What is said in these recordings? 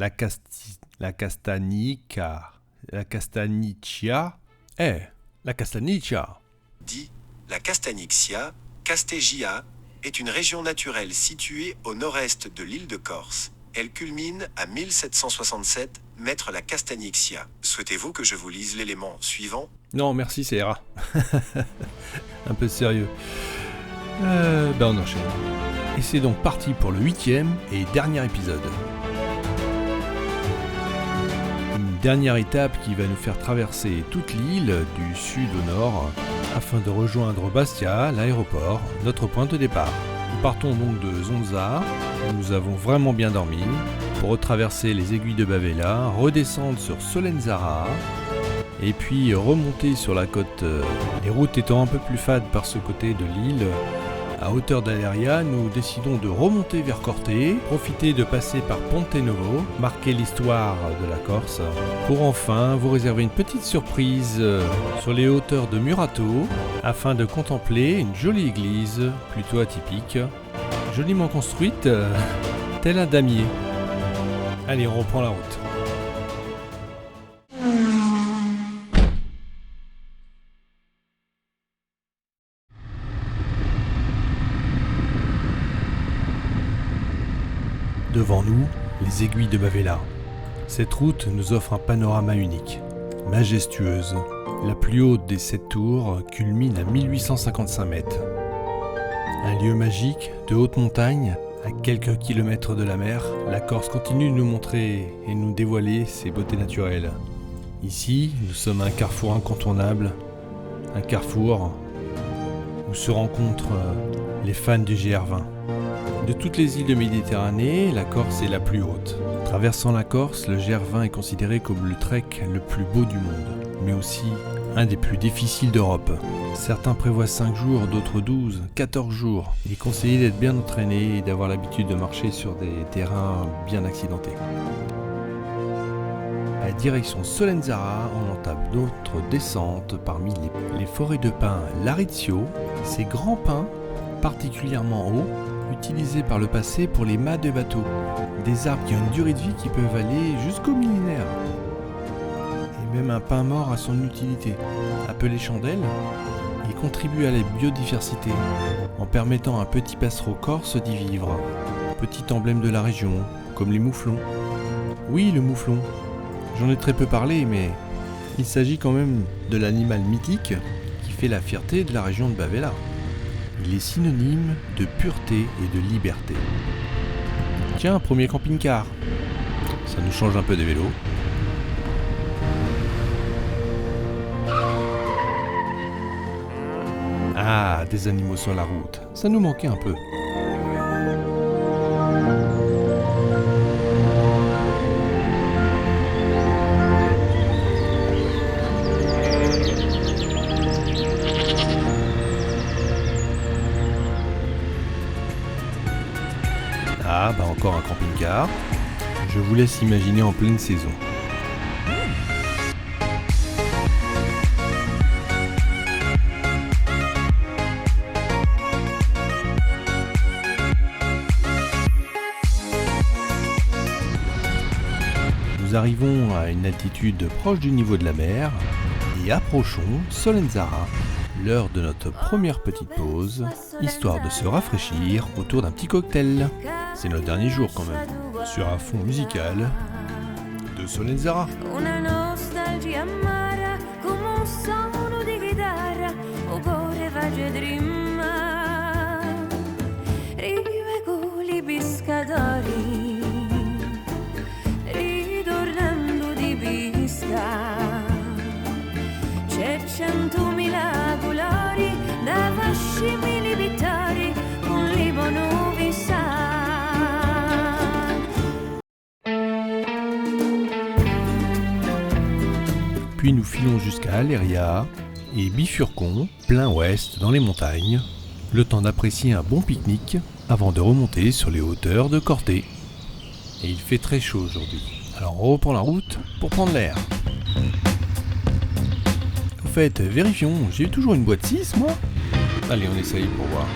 La Castanica. La Castanicia. La Castanicia. Dit la Castanixia, Castegia, est une région naturelle située au nord-est de l'île de Corse. Elle culmine à 1767 mètres la Castanixia. Souhaitez-vous que je vous lise l'élément suivant ? Non, merci, ça ira. Un peu sérieux. On enchaîne. Et c'est donc parti pour le 8e et dernier épisode. Une dernière étape qui va nous faire traverser toute l'île du sud au nord afin de rejoindre Bastia, l'aéroport, notre point de départ. Nous partons donc de Zonza, où nous avons vraiment bien dormi, pour retraverser les aiguilles de Bavela, redescendre sur Solenzara, et puis remonter sur la côte. Les routes étant un peu plus fades par ce côté de l'île, à hauteur d'Aleria, nous décidons de remonter vers Corte, profiter de passer par Ponte Novo, marquer l'histoire de la Corse, pour enfin vous réserver une petite surprise sur les hauteurs de Murato, afin de contempler une jolie église, plutôt atypique, joliment construite, tel un damier. Allez, on reprend la route. Devant nous, les aiguilles de Bavela. Cette route nous offre un panorama unique, majestueuse. La plus haute des 7 tours culmine à 1855 mètres. Un lieu magique, de haute montagne, à quelques kilomètres de la mer, la Corse continue de nous montrer et nous dévoiler ses beautés naturelles. Ici, nous sommes à un carrefour incontournable, un carrefour où se rencontrent les fans du GR20. De toutes les îles de Méditerranée, la Corse est la plus haute. Traversant la Corse, le GR20 est considéré comme le trek le plus beau du monde, mais aussi un des plus difficiles d'Europe. Certains prévoient 5 jours, d'autres 12, 14 jours. Il est conseillé d'être bien entraîné et d'avoir l'habitude de marcher sur des terrains bien accidentés. À la direction Solenzara, on entame notre descente parmi les forêts de pins Larizio, ces grands pins particulièrement hauts, utilisés par le passé pour les mâts de bateaux, des arbres qui ont une durée de vie qui peuvent aller jusqu'au millénaire. Et même un pin mort a son utilité. Appelé chandelle, il contribue à la biodiversité en permettant à un petit passereau corse d'y vivre. Petit emblème de la région, comme les mouflons. Oui, le mouflon. J'en ai très peu parlé, mais il s'agit quand même de l'animal mythique qui fait la fierté de la région de Bavela. Il est synonyme de pureté et de liberté. Tiens, un premier camping-car. Ça nous change un peu des vélos. Ah, des animaux sur la route. Ça nous manquait un peu. Ah, encore un camping-car. Je vous laisse imaginer en pleine saison. Nous arrivons à une altitude proche du niveau de la mer et approchons Solenzara, l'heure de notre première petite pause, histoire de se rafraîchir autour d'un petit cocktail. C'est notre dernier jour quand même, sur un fond musical de Solenzara. Una nostalgia amara come un suono di chitarra, o cuore face dream. Rivegoli pescatori, ritornando di pista. C'è 100.000 colori da fasci militari, un Libano vista. Puis nous filons jusqu'à Aleria et bifurquons plein ouest dans les montagnes, le temps d'apprécier un bon pique-nique avant de remonter sur les hauteurs de Corte. Et il fait très chaud aujourd'hui, alors on reprend la route pour prendre l'air. Au fait, vérifions, j'ai eu toujours une boîte 6 moi ? Allez, on essaye pour voir.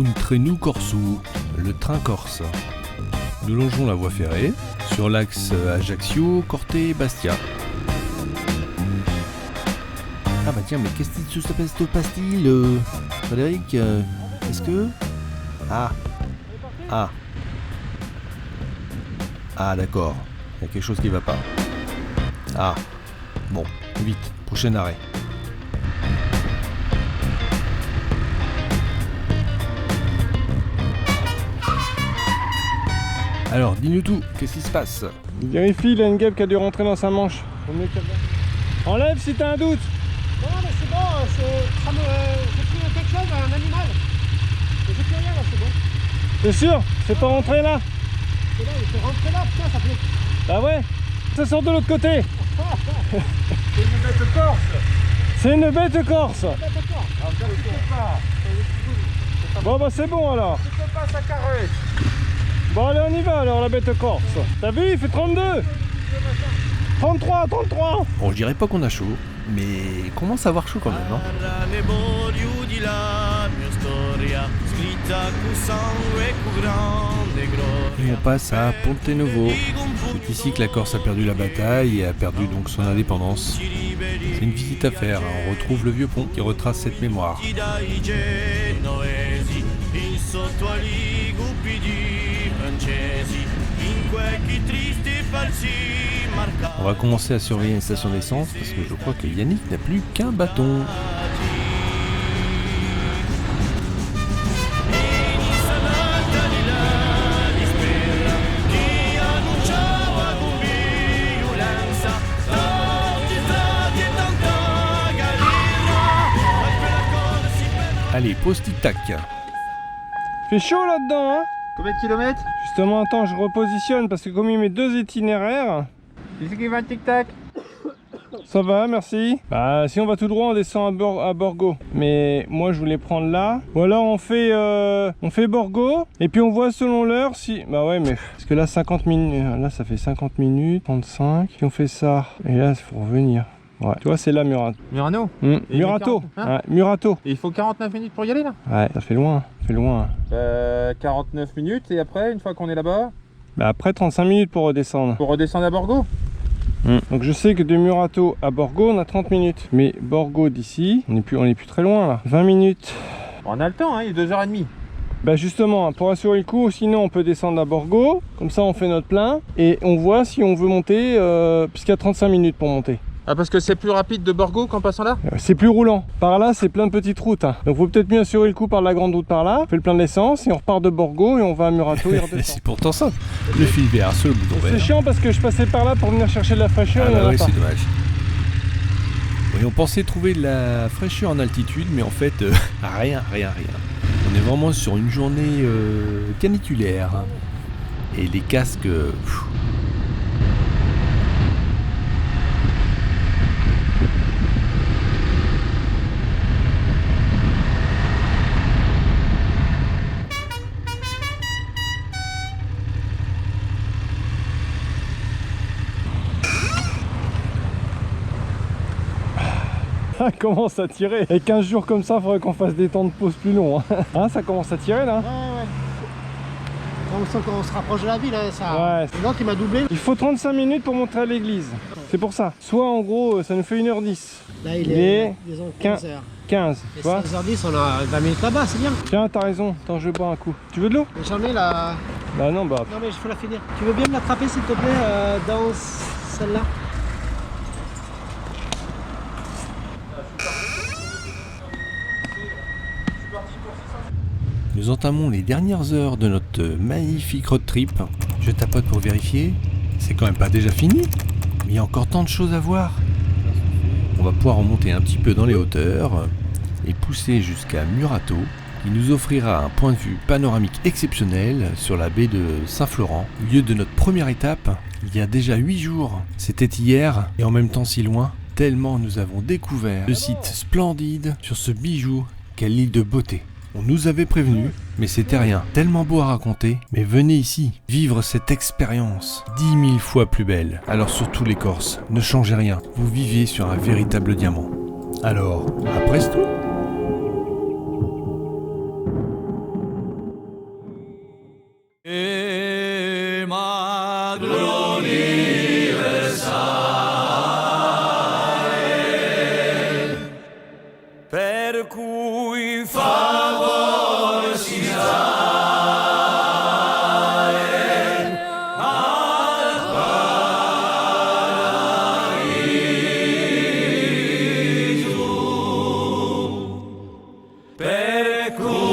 un trenu corsu, le train corse. Nous longeons la voie ferrée sur l'axe Ajaccio-Corté-Bastia. Ah bah tiens, mais qu'est-ce que ça passe-t-il, Frédéric, est-ce que... Ah d'accord, il y a quelque chose qui va pas. Ah, bon, vite, prochain arrêt. Alors, dis-nous tout, qu'est-ce qui se passe? Vérifie, il y a une guêpe qui a dû rentrer dans sa manche. Enlève si t'as un doute. Non, mais c'est bon, j'ai pris quelque chose, un animal. Mais j'ai plus rien là, c'est bon. T'es sûr? C'est pas rentré là? C'est là, il faut rentrer là, putain, ça fait. Bah ouais, ça sort de l'autre côté. C'est une bête corse. C'est une bête corse. D'accord. Ah, je peux pas. Bon bah c'est bon alors. Je peux pas, ça caresse. Bon allez, on y va alors, la bête corse. T'as vu, il fait 32. 33. Bon, je dirais pas qu'on a chaud, mais on commence à avoir chaud quand même, non? Et on passe à Ponte Novo. C'est ici que la Corse a perdu la bataille et a perdu donc son indépendance. C'est une visite à faire, on retrouve le vieux pont qui retrace cette mémoire. On va commencer à surveiller une station d'essence parce que je crois que Yannick n'a plus qu'un bâton. Allez, pause tic-tac. Fait chaud là-dedans, hein? Combien de kilomètres? Justement, attends, je repositionne parce que comme il met deux itinéraires. C'est ce qui va tic-tac. Ça va, merci. Bah, si on va tout droit, on descend à Borgo. Mais moi, je voulais prendre là. Ou alors, on fait Borgo. Et puis, on voit selon l'heure si... Bah ouais, mais... Parce que là, 50 minutes... Là, ça fait 50 minutes, 35. Puis, on fait ça. Et là, il faut revenir. Ouais. Tu vois, c'est là, Murano. Murato. Hein, ouais, Murato. Et il faut 49 minutes pour y aller là? Ouais, ça fait loin. 49 minutes et après, une fois qu'on est là-bas, Bah, après, 35 minutes pour redescendre. pour redescendre à Borgo? Donc je sais que de Murato à Borgo on a 30 minutes. Mais Borgo d'ici, on est plus très loin là. 20 minutes. On a le temps, hein, il est 2h30. Bah justement, pour assurer le coup, sinon on peut descendre à Borgo. Comme ça on fait notre plein. Et on voit si on veut monter, puisqu'il y a 35 minutes pour monter. Ah, parce que c'est plus rapide de Borgo qu'en passant là? C'est plus roulant. Par là c'est plein de petites routes. Hein. Donc faut peut-être mieux assurer le coup par la grande route par là. On fait le plein de l'essence et on repart de Borgo et on va à Murato et on redescend. C'est pourtant simple. Le fil vert sur le bouton vert. C'est chiant parce que je passais par là pour venir chercher de la fraîcheur. Ah et bah on en a oui, pas. c'est dommage. Oui, on pensait trouver de la fraîcheur en altitude, mais en fait, rien. On est vraiment sur une journée caniculaire. Et les casques... Ça commence à tirer. Et 15 jours comme ça, faudrait qu'on fasse des temps de pause plus longs. Hein, ça commence à tirer là. Ouais. On sent qu'on se rapproche de la ville, hein, ça. Ouais. C'est là qui m'a doublé. Il faut 35 minutes pour montrer à l'église. C'est pour ça. Soit en gros, ça nous fait 1h10. Là, il Mais est, disons, 15h. 15, Et tu vois. 16h10, on a 20 minutes là-bas, c'est bien. Tiens, t'as raison. Attends, je vais boire un coup. Tu veux de l'eau? J'en ai la... Bah non, bah... Non mais il faut la finir. Tu veux bien me l'attraper s'il te plaît dans celle-là? Nous entamons les dernières heures de notre magnifique road trip. Je tapote pour vérifier. C'est quand même pas déjà fini. Mais il y a encore tant de choses à voir. On va pouvoir remonter un petit peu dans les hauteurs et pousser jusqu'à Murato, qui nous offrira un point de vue panoramique exceptionnel sur la baie de Saint-Florent, lieu de notre première étape il y a déjà 8 jours. C'était hier et en même temps si loin, tellement nous avons découvert ce site splendide sur ce bijou qu'est l'île de beauté. On nous avait prévenu, mais c'était rien. Tellement beau à raconter. Mais venez ici, vivre cette expérience 10 000 fois plus belle. Alors surtout les Corses, ne changez rien. Vous vivez sur un véritable diamant. Alors, à presto! cui favor si dare al paradiso, per cui